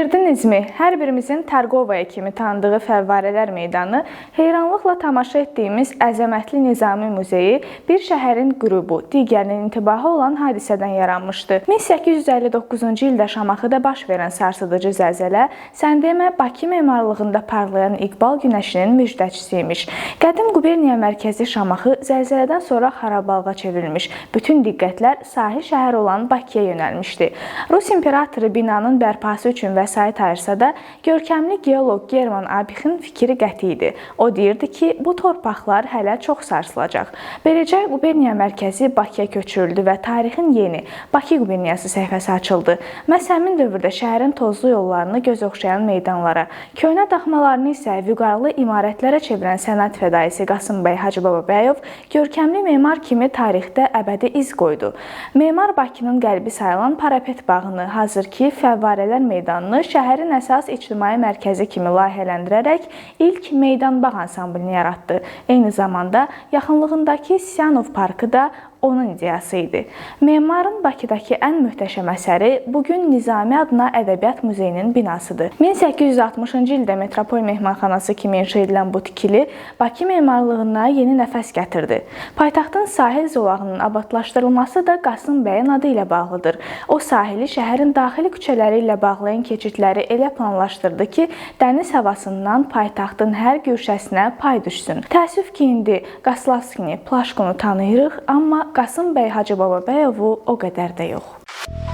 Bilirdinizmi, hər birimizin Tərgovaya kimi tanıdığı Fəvvarələr meydanı, heyranlıqla tamaşa etdiyimiz əzəmətli Nizami muzeyi bir şəhərin qürubu, digərinin intibahı olan hadisədən yaranmışdı. 1859-cu ildə Şamaxıda baş verən sarsıdıcı zəlzələ, sən demə Bakı memarlığında parlayan İqbal günəşinin müjdəçisi imiş. Qədim quberniya mərkəzi Şamaxı zəlzələdən sonra xarabalığa çevrilmiş. Bütün diqqətlər sahil şəhər olan Bakıya yönəlmişdi. Rus imperatoru binanın bərpası üçün vəsait ayırsa da, görkəmli geoloq German Abixin fikri qəti idi. O deyirdi ki, bu torpaqlar hələ çox sarsılacaq. Beləcə, quberniya mərkəzi Bakıya köçürüldü və tarixin yeni Bakı quberniyası səhifəsi açıldı. Məhz həmin dövrdə şəhərin tozlu yollarını göz oxşayan meydanlara, köhnə daxmalarını isə vüqarlı imarətlərə çevirən sənət fədaisi Qasımbəy Hacıbababəyov görkəmli memar kimi tarixdə əbədi iz qoydu. Memar Bakının qəlbi sayılan Parapet bağını, hazırki Fəvvarələr meydanını şəhərin əsas ictimai mərkəzi kimi layihələndirərək ilk Meydan Bağ ansamblini yaratdı. Eyni zamanda yaxınlığındakı Syanov parkı da onun ideyası idi. Memarın Bakıdakı ən möhtəşəm əsəri bugün Nizami adına Ədəbiyyat Muzeyinin binasıdır. 1860-cı ildə Metropol Mehmanxanası kimi inşa edilən bu tikili Bakı memarlığına yeni nəfəs gətirdi. Paytaxtın sahil zolağının abadlaşdırılması da Qasım bəyin adı ilə bağlıdır. O sahili şəhərin daxili küçələri ilə bağlayan keçidləri elə planlaşdırdı ki, dəniz havasından paytaxtın hər güşəsinə pay düşsün. Təəssüf ki, indi Qaslavskini, Plaşkonu tanıyırıq, amma Qasımbəy Hacıbababəyovu o qədər də yox.